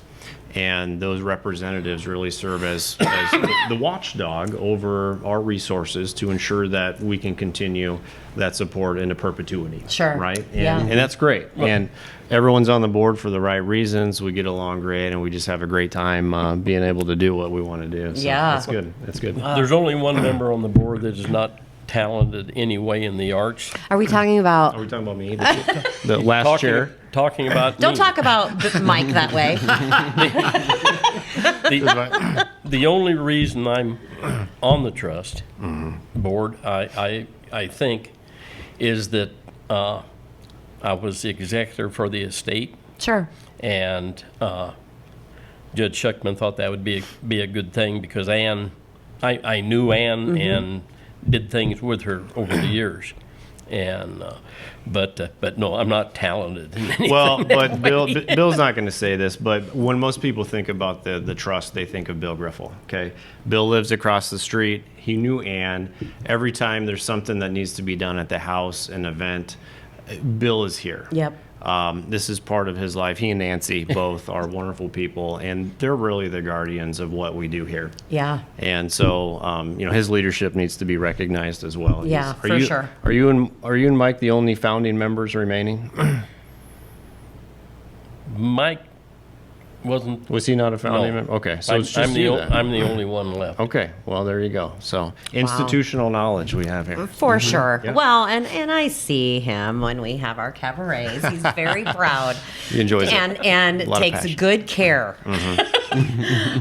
And those representatives really serve as the watchdog over our resources to ensure that we can continue that support into perpetuity. Sure. Right? And that's great. And everyone's on the board for the right reasons. We get along great, and we just have a great time being able to do what we want to do. So that's good. That's good. There's only one member on the board that is not talented anyway in the arts. Are we talking about... Are we talking about me? The last chair? Talking about Don't me. talk about Mike that way. The only reason I'm on the trust board, I think, is that I was the executor for the estate, Sure. and Judge Shuckman thought that would be a good thing because Ann, I knew Ann and did things with her over the years. And but no, I'm not talented in anything. Well, but Bill's not going to say this, but when most people think about the trust, they think of Bill Griffel. Okay, Bill lives across the street. He knew Ann. Every time there's something that needs to be done at the house, an event, Bill is here. Yep. This is part of his life. He and Nancy both are wonderful people, and they're really the guardians of what we do here. Yeah. And so, you know, his leadership needs to be recognized as well. Yeah, for sure. Are you and Mike the only founding members remaining? Mike wasn't. Was he not a founding member? Okay, so it's just you then. I'm the only one left. Okay, well, there you go. So institutional knowledge we have here. For sure. Yeah. Well, and I see him when we have our cabarets. He's very proud. He enjoys it. And A lot of takes passion. good care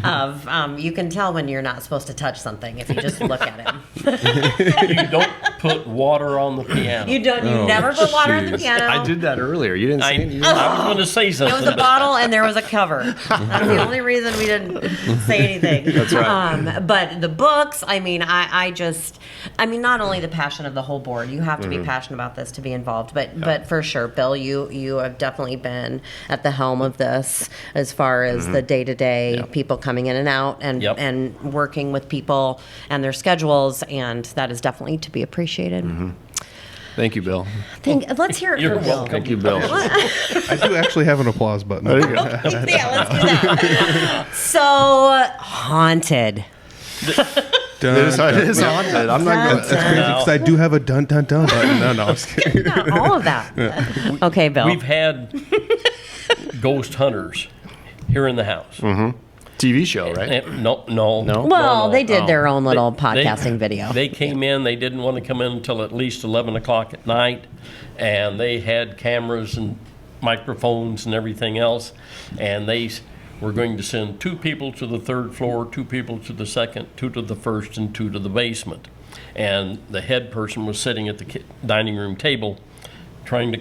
of. You can tell when you're not supposed to touch something if you just look at him. You don't put water on the piano. You don't. You never put water on the jeez. piano. I did that earlier. You didn't see it? I was going to say It something. was a bottle and there was a cover. That's the only reason we didn't say anything. That's right. But the books, I mean, I mean, not only the passion of the whole board, you have to be passionate about this to be involved, but for sure, Bill, you have definitely been at the helm of this as far as the day-to-day people coming in and out and working with people and their schedules, and that is definitely to be appreciated. Thank you, Bill. Let's hear it You're from Bill. welcome. Thank you, Bill. I do actually have an applause button. There you go. Yeah, let's do that. So, haunted. Dun, It is dun. haunted. I'm not going That's crazy because I do have a dun dun dun button. No, I was kidding. Yeah, all of that. Okay, Bill. We've had ghost hunters here in the house. TV show, right? And no. Well, they did their own little They- podcasting video. They came in. They didn't want to come in until at least 11 o'clock at night, and they had cameras and microphones and everything else, and they were going to send 2 people to the 3rd floor, 2 people to the 2nd, 2 to the 1st, and 2 to the basement. And the head person was sitting at the dining room table trying to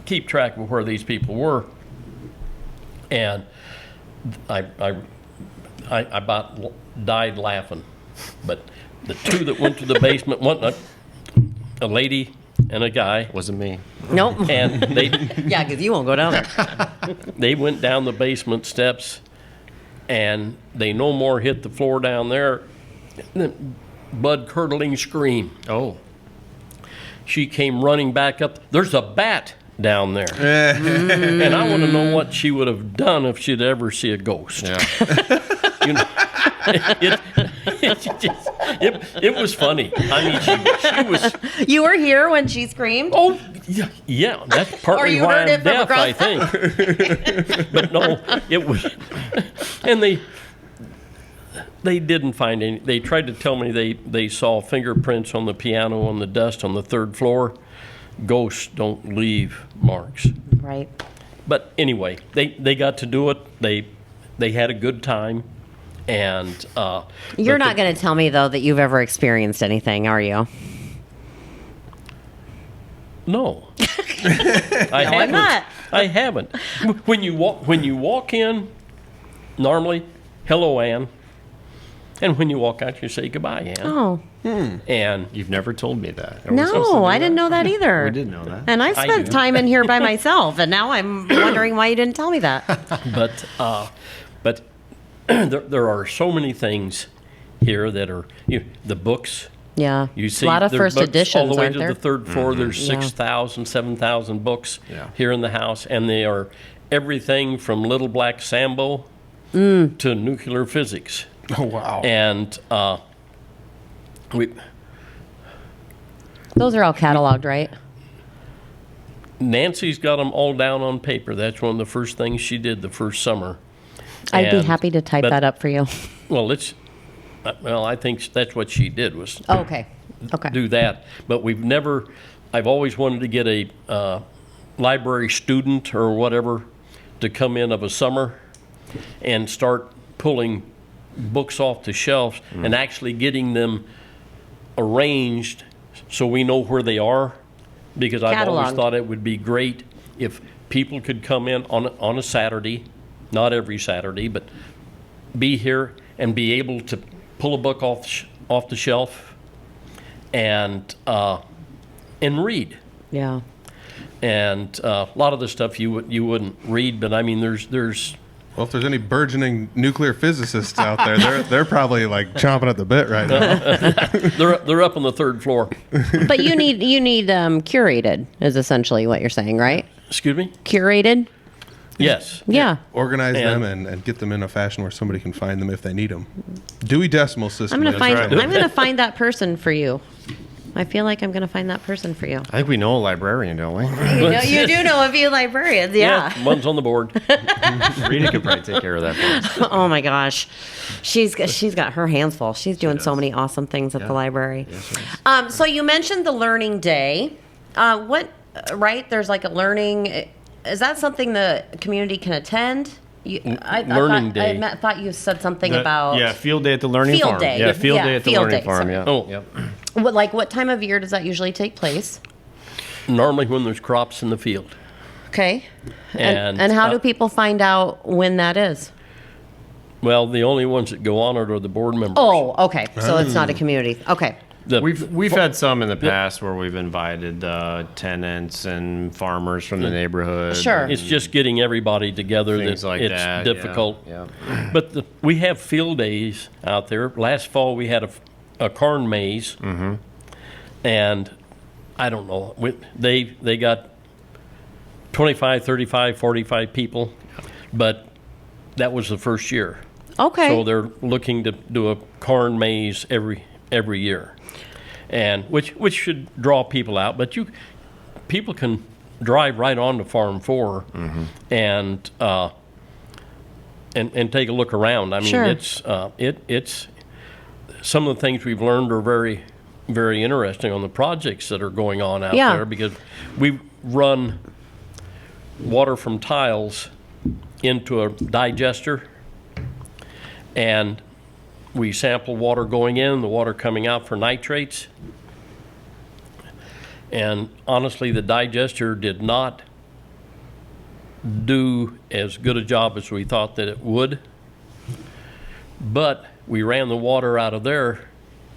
keep track of where these people were. And I about died laughing. But the 2 that went to the basement, one a lady and a guy, Wasn't me. Nope. and they Yeah, because you won't go down there. they went down the basement steps, and they no more hit the floor down there than blood-curdling scream. Oh. She came running back up. There's a bat down there. And I want to know what she would have done if she'd ever see a ghost. Yeah. You know, it was funny. I mean, she was, You were here when she screamed? oh, yeah, that's Or partly you why heard it I'm from deaf, I think. But no, it was, and they didn't find any. They tried to tell me they saw fingerprints on the piano on the dust on the 3rd floor. Ghosts don't leave marks. Right. But anyway, they got to do it. They had a good time, and You're but not going to tell me, though, that you've ever experienced anything, are you? No, I haven't. not. I haven't. When you walk in, normally, hello, Ann, and when you walk out, you say goodbye, Ann. Oh, And You've never told me that. Are we supposed to no, do I didn't that? know that either. We did know that. And I spent do. time in here by myself, and now I'm wondering why you didn't tell me that. but there are so many things here that are the books. Yeah. You see, a lot of there are first books editions, all the way aren't to there? the 3rd floor. There's 6,000, 7,000 books Yeah. here in the house, and they are everything from Little Black Sambo to nuclear physics. Oh wow. And Those are all cataloged, right? Nancy's got them all down on paper. That's one of the first things she did the first summer. I'd be And- happy to type but- that up for you. Well, I think that's what she did was Oh, okay. Okay. do that. But I've always wanted to get a library student or whatever to come in of a summer and start pulling books off the shelves and actually getting them arranged so we know where they are. Because I've always Cataloged. thought it would be great if people could come in on a Saturday, not every Saturday, but be here and be able to pull a book off the shelf and read. Yeah. And a lot of the stuff you wouldn't read, but I mean, there's Well, if there's any burgeoning nuclear physicists out there, they're probably like chomping at the bit right now. they're up on the 3rd floor. But you need curated is essentially what you're saying, right? Excuse me? Curated? Yes. Yeah. Organize And- them and get them in a fashion where somebody can find them if they need them. Dewey Decimal System. I'm gonna is find right. I'm gonna find that person for you. I feel like I'm going to find that person for you. I think we know a librarian, don't we? You do know a few librarians, yeah. One's on the board. Rita could probably take care of that for us. Oh my gosh, she's got her hands full. She's doing so many awesome things at the library. Yes, So you mentioned the learning day. Right? There's like a learning. Is that something the community can attend? Learning day. I thought you said something about field day at the learning Field farm. day. Yeah, field Yeah, day at the field learning day, farm. sorry. Yeah. Oh. Yep. what time of year does that usually take place? Normally when there's crops in the field. Okay. And, And how do people find out when that is? Well, the only ones that go on it are the board members. Oh, okay. So it's not a community. Okay. We've had some in the past where we've invited tenants and farmers from the neighborhood. Sure. It's just getting everybody together. Things like it's that. difficult. Yeah. But we have field days out there. Last fall we had a corn maze, and I don't know. They got 25, 35, 45 people, but that was the first year. Okay. So they're looking to do a corn maze every year, and which should draw people out. But people can drive right on to Farm 4 and take a look around. I mean, Sure. it's some of the things we've learned are very, very interesting on the projects that are going on out Yeah. there, because we run water from tiles into a digester, and we sample water going in, the water coming out for nitrates. And honestly, the digester did not do as good a job as we thought that it would. But we ran the water out of there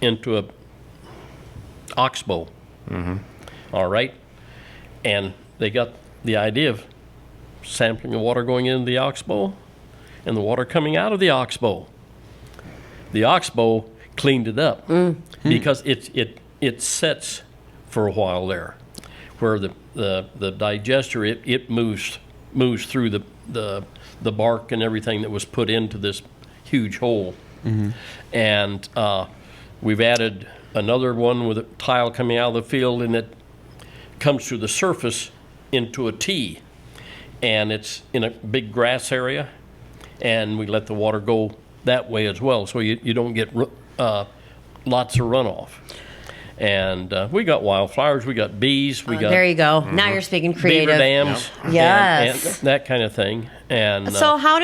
into a oxbow. All right. And they got the idea of sampling the water going into the oxbow and the water coming out of the oxbow. The oxbow cleaned it up because it sets for a while there, where the digester it moves through the bark and everything that was put into this huge hole. And we've added another one with a tile coming out of the field, and it comes through the surface into a T, and it's in a big grass area, and we let the water go that way as well, so you don't get lots of runoff. And we got wildflowers, we got bees, we got There you go. Now you're speaking creative. beaver dams, Yes. and that kind of thing. And So how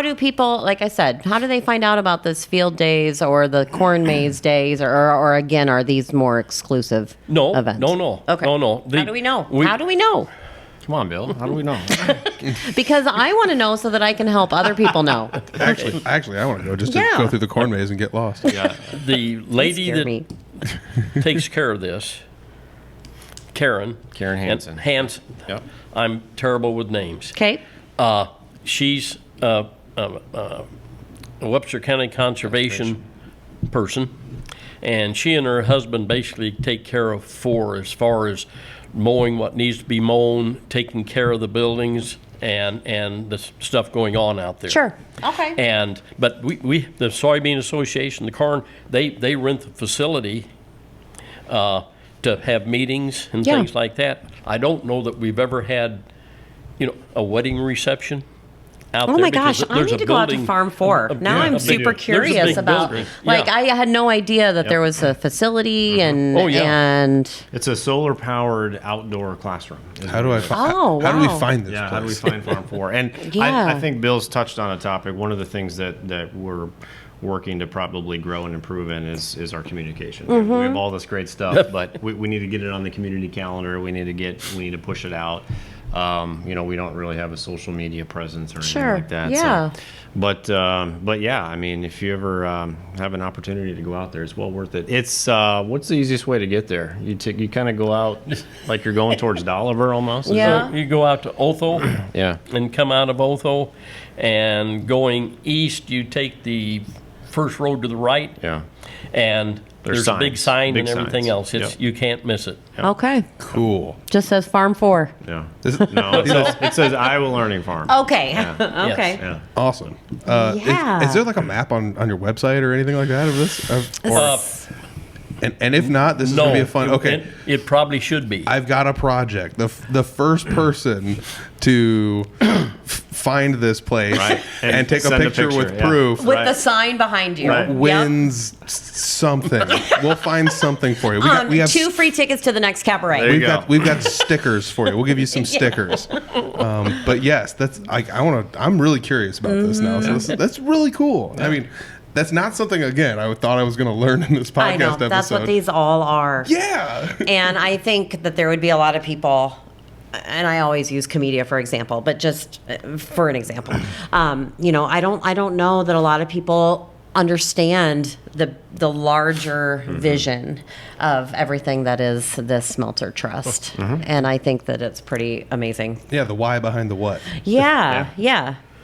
do people, like I said, how do they find out about this field days or the corn maze days, or again, are these more exclusive no, events? no, Okay. no. How do we know? How do we know? Come on, Bill. How do we know? Because I want to know so that I can help other people know. Actually, I want to go just to Yeah. go through the corn maze and get lost. The lady Scare that me. takes care of this, Karen Hansen. and Hansen. Yep. I'm terrible with names. Okay. She's a Webster County conservation person, and she and her husband basically take care of 4 as far as mowing what needs to be mown, taking care of the buildings, and the stuff going on out there. Sure. Okay. But we the Soybean Association, the corn, they rent the facility to have meetings and Yeah. things like that. I don't know that we've ever had, a wedding reception out there. Oh my because gosh, I there's need a to go out to building- Farm 4. Now I'm a big- super there's a curious big about, building. like, Yeah. I had no idea that there was a facility and, Oh, yeah. and It's a solar-powered outdoor classroom. How do I Oh, how do we wow. find this Yeah, place? how do we find Farm 4? And Yeah. I think Bill's touched on a topic. One of the things that we're working to probably grow and improve in is our communication. We have all this great stuff, but we need to get it on the community calendar. We need to push it out. We don't really have a social media presence or anything Sure, like that. yeah. So, but yeah, I mean, if you ever have an opportunity to go out there, it's well worth it. It's what's the easiest way to get there? You kind of go out like you're going towards Dolliver almost. Is Yeah. You go out to Otho Yeah. and come out of Otho, and going east, you take the first road to the right, Yeah. and There's there's a big signs. sign Big and everything signs. else. Yep. You can't miss it. okay. Cool. Just says Farm 4. Yeah. This is No, it says Iowa Learning Farm. Okay. Yeah. Okay. Yeah. awesome. Yeah. Is there like a map on your website or anything like that of this? And if not, this is No. going to be a fun. Okay. It probably should be. I've got a project. The first person to find this place Right. and take a Send a picture with picture, yeah. proof With Right. the sign behind you. Right. Yep. wins something. We'll find something for you. We have 2 free tickets to the next cabaret. There you go. we've got stickers for you. We'll give you some stickers. But yes, I'm really curious about this now. So that's really cool. I mean, that's not something again I thought I was going to learn in this podcast I know. episode. That's what these all are. Yeah. And I think that there would be a lot of people, and I always use Comedia for example, but just for an example, I don't know that a lot of people understand the larger vision of everything that is this Smeltzer Trust, and I think that it's pretty amazing. Yeah, the why behind the what.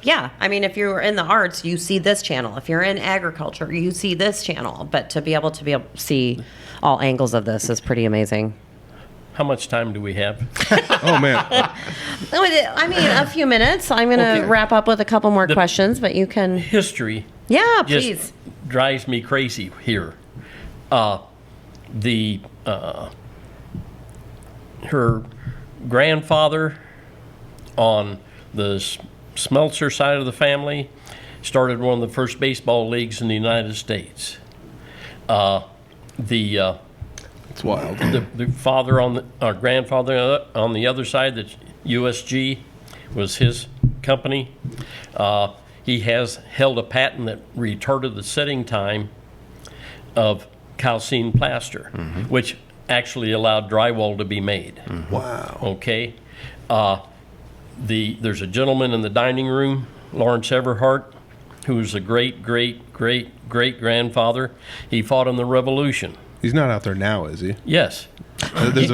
Yeah. I mean, if you're in the arts, you see this channel. If you're in agriculture, you see this channel. But to be able to see all angles of this is pretty amazing. How much time do we have? Oh man. I mean, a few minutes. I'm going to Okay. wrap up with a couple more questions, but you can. History Yeah, just please. drives me crazy here. Her grandfather on the Smeltzer side of the family started one of the first baseball leagues in the United States. It's wild. The father our grandfather on the other side, the USG, was his company. He has held a patent that retarded the setting time of calcine plaster, which actually allowed drywall to be made. Wow. Okay. There's a gentleman in the dining room, Lawrence Everhart, who's a great grandfather. He fought in the Revolution. He's not out there now, is he? Yes.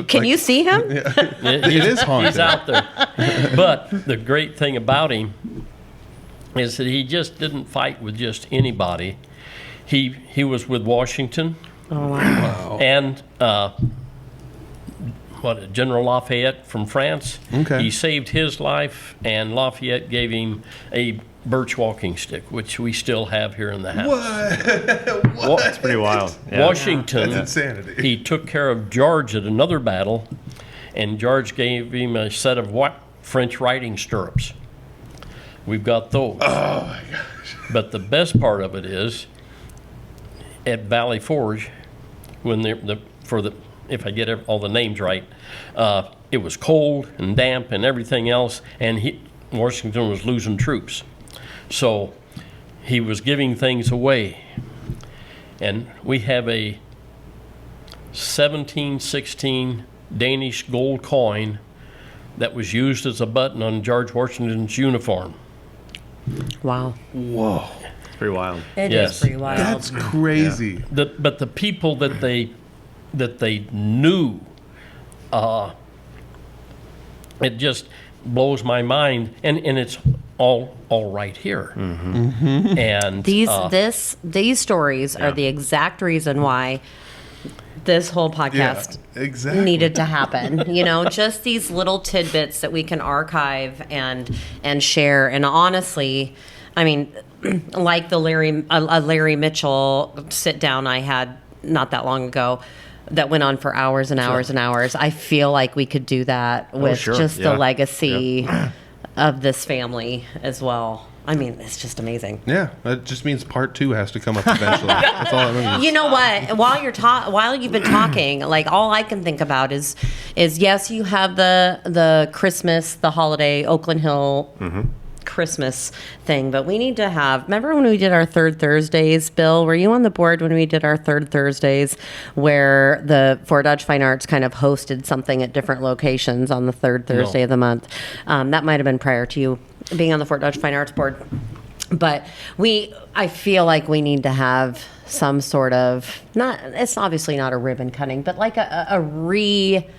Can you see him? It is haunted. He's out there. But the great thing about him is that he just didn't fight with just anybody. He was with Washington. Oh, wow. And General Lafayette from France. Okay. He saved his life, and Lafayette gave him a birch walking stick, which we still have here in the house. That's pretty wild. Yeah. Washington, That's insanity. he took care of George at another battle, and George gave him a set of French riding stirrups. We've got those. Oh my gosh. But the best part of it is, at Valley Forge, when if I get all the names right, it was cold and damp and everything else, and Washington was losing troops. So he was giving things away. And we have a 1716 Danish gold coin that was used as a button on George Washington's uniform. Wow. Whoa. It's pretty wild. It is Yes. pretty wild. That's crazy. But the people that they knew, it just blows my mind, and it's all right here. And These stories are the exact reason why this whole podcast exactly. needed to happen. Just these little tidbits that we can archive and share. And honestly, I mean, like the Larry Mitchell sit down I had not that long ago that went on for hours and hours and hours. I feel like we could do that with just the legacy of this family as well. I mean, it's just amazing. Yeah, that just means part 2 has to come up eventually. That's all it means. You know what? While you've been talking, like all I can think about is yes, you have the Christmas, the holiday, Oakland Hill Christmas thing, but we need to have. Remember when we did our Third Thursdays, Bill? Were you on the board when we did our Third Thursdays, where the Fort Dodge Fine Arts kind of hosted something at different locations on the third Thursday of the month? That might have been prior to you being on the Fort Dodge Fine Arts board. But I feel like we need to have some sort of, it's obviously not a ribbon cutting, but like a Dedication.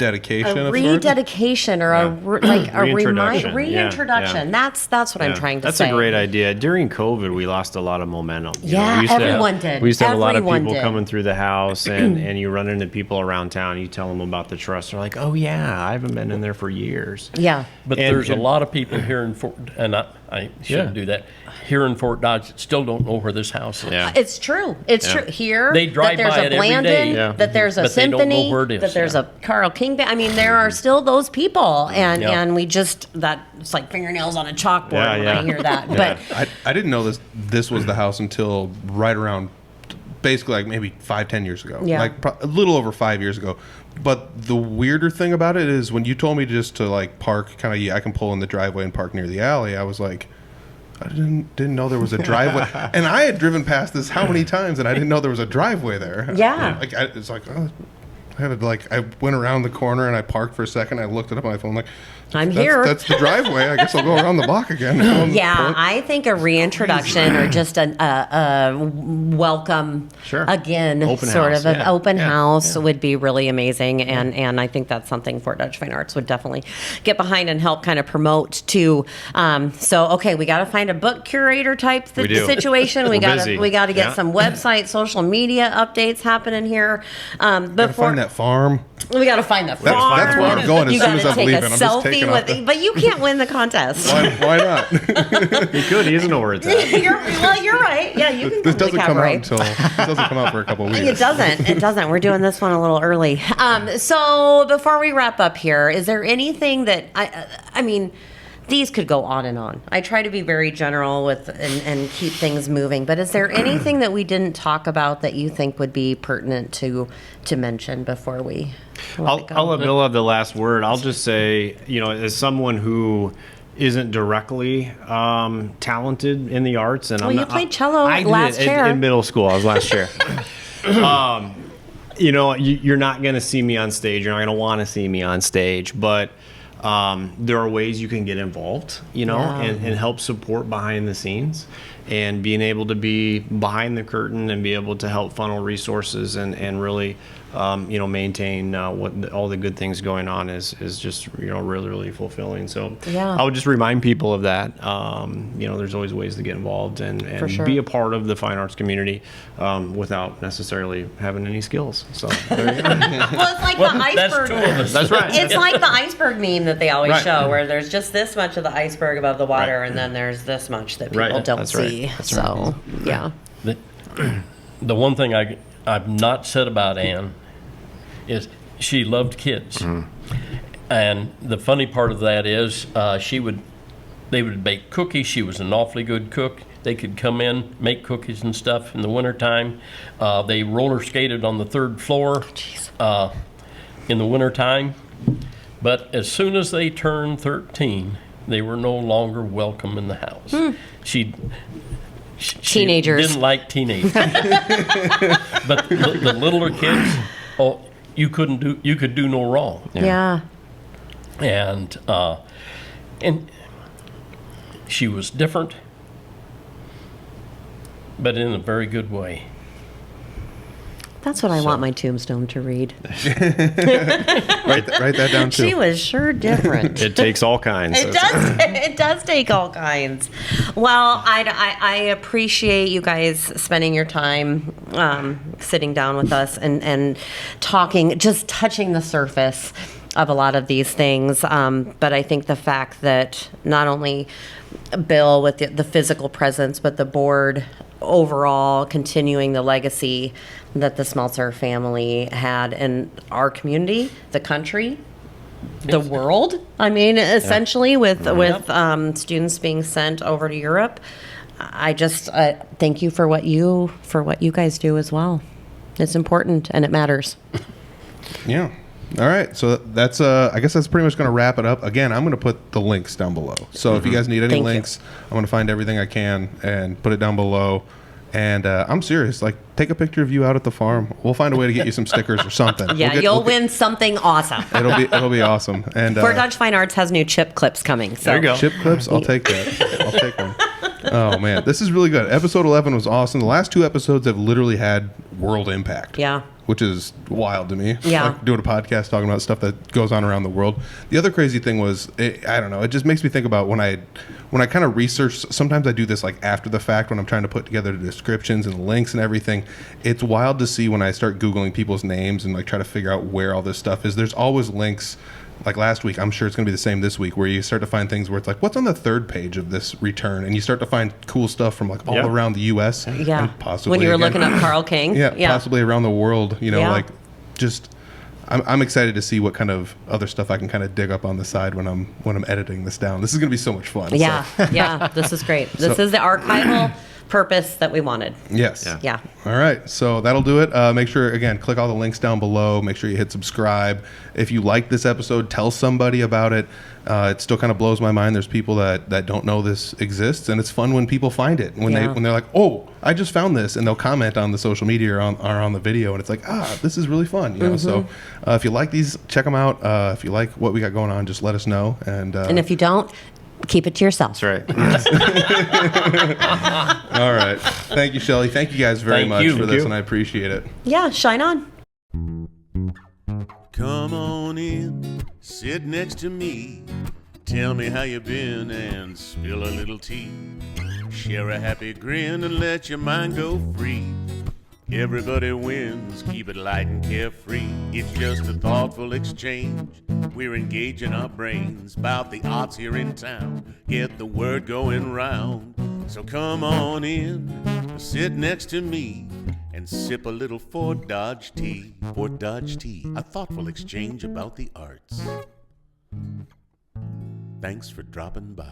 dedication a of sorts? rededication or a Reintroduction. reintroduction. Yeah. That's what I'm trying to That's say. a great idea. During COVID, we lost a lot of momentum. Yeah, we used to everyone did. We used to have a lot of Everyone people did. coming through the house, and you run into people around town. You tell them about the trust. They're like, "Oh yeah, I haven't been in there for years." Yeah. But And- there's a lot of people here in Fort, and I shouldn't do that, here in Fort Dodge that still don't know where this house is. Yeah. It's true. It's true. Here, They drive that there's by a it every Blandon, day. Yeah. that there's a But they don't know symphony, where it is, that there's yeah. a Carl King band. I mean, there are still those people, and Yeah. and we just it's like fingernails on a chalkboard Yeah, when yeah. I hear that. But I didn't know this was the house until right around, basically like maybe 5-10 years ago. Yeah. Like a little over 5 years ago. But the weirder thing about it is when you told me just to like park, kind of, I can pull in the driveway and park near the alley. I was like, I didn't know there was a driveway, and I had driven past this how many times, and I didn't know there was a driveway there. Yeah. Like it's like, oh, I had to I went around the corner and I parked for a second. I looked it up on my phone, like, I'm that's, here. That's the driveway. I guess I'll go around the block again. yeah, I think a reintroduction or just a welcome Sure. again, Open sort house, of an yeah. open Yeah, house would be really amazing, and I think that's something Fort Dodge Fine Arts would definitely get behind and help kind of promote too. So okay, we got to find a book curator type We do. situation. We We're got busy. to get Yeah. some website, social media updates happening here. Gotta Before find that farm. we got to find the That's- farm. that's where I'm going as you soon gotta as I'm take leaving. a I'm just selfie taking off with, but you can't win the contest. Why not? He could. He doesn't know where it's at. You're right. Yeah, you can This come to the doesn't come cabaret. out until it doesn't come out for a couple of weeks. It doesn't. It doesn't. We're doing this one a little early. So before we wrap up here, is there anything that I mean, these could go on and on. I try to be very general with and keep things moving. But is there anything that we didn't talk about that you think would be pertinent to mention before we? let it go? I'll let Bill have the last word. I'll just say, as someone who isn't directly talented in the arts, and Well, you played cello I last did chair. in middle school. I was last chair. You're not going to see me on stage. You're not going to want to see me on stage, but there are ways you can get involved, and help support behind the scenes, and being able to be behind the curtain and be able to help funnel resources and really, maintain all the good things going on is just, really, really fulfilling. So Yeah. I would just remind people of that. There's always ways to get involved and For sure. be a part of the fine arts community without necessarily having any skills. So there you go. Well, it's like Well, the that's iceberg. two of us. That's right. It's like the iceberg meme that they always Right. show, where there's just this much of the iceberg above the water, Right. and then there's this much that people Right. don't That's right. see. That's So, yeah. The one thing I've not said about Ann is she loved kids. And the funny part of that is they would bake cookies. She was an awfully good cook. They could come in, make cookies and stuff in the wintertime. They roller skated on the third floor in the wintertime. But as soon as they turned 13, they were no longer welcome in the house. She Teenagers. didn't like teenagers. But the littler kids, you could do no wrong. Yeah. And she was different, but in a very good way. That's what I want my tombstone to read. Write that down too. She was sure different. It takes all kinds. It does. It does take all kinds. Well, I appreciate you guys spending your time sitting down with us and talking, just touching the surface of a lot of these things. But I think the fact that not only Bill with the physical presence, but the board overall continuing the legacy that the Smeltzer family had in our community, the country, the world. I mean, essentially with students being sent over to Europe. I just thank you for what you guys do as well. It's important and it matters. Yeah. All right. So that's I guess that's pretty much going to wrap it up. Again, I'm going to put the links down below. So if you guys need any Thank you. links, I'm going to find everything I can and put it down below. And I'm serious. Like, take a picture of you out at the farm. We'll find a way to get you some stickers or something. Yeah, you'll win something awesome. It'll be awesome. And Fort Dodge Fine Arts has new chip clips coming. So There you go. chip clips. I'll take that. I'll take one. Oh man, this is really good. Episode 11 was awesome. The last 2 episodes have literally had world impact. Yeah. Which is wild to me. Yeah. Like doing a podcast talking about stuff that goes on around the world. The other crazy thing was, I don't know, it just makes me think about when I kind of research, sometimes I do this like after the fact when I'm trying to put together the descriptions and the links and everything. It's wild to see when I start Googling people's names and like try to figure out where all this stuff is. There's always links. Like last week, I'm sure it's going to be the same this week, where you start to find things where it's like, what's on the 3rd page of this return? And you start to find cool stuff from like all Yeah. around the U.S. Yeah. and possibly When you were again- looking up Carl King. yeah, possibly around the world, you know, Yeah. like just I'm excited to see what kind of other stuff I can kind of dig up on the side when I'm editing this down. This is going to be so much fun. Yeah. So, Yeah. This is great. This is the archival purpose that we wanted. yes. Yeah. All right. So that'll do it. Make sure, again, click all the links down below. Make sure you hit subscribe. If you like this episode, tell somebody about it. It still kind of blows my mind. There's people that don't know this exists, and it's fun when people find it. When Yeah. they're like, "Oh, I just found this," and they'll comment on the social media or on the video, and it's like, this is really fun. You know. So if you like these, check them out. If you like what we got going on, just let us know. And if you don't, keep it to yourself. That's right. all right. Thank you, Shelly. Thank you guys very Thank much you. for Thank this, you. and I appreciate it. Yeah. Shine on. Come on in, sit next to me. Tell me how you been and spill a little tea. Share a happy grin and let your mind go free. Everybody wins, keep it light and carefree. It's just a thoughtful exchange. We're engaging our brains about the arts here in town. Get the word going round. So come on in, sit next to me, and sip a little Fort Dodge tea. Fort Dodge tea, a thoughtful exchange about the arts. Thanks for dropping by.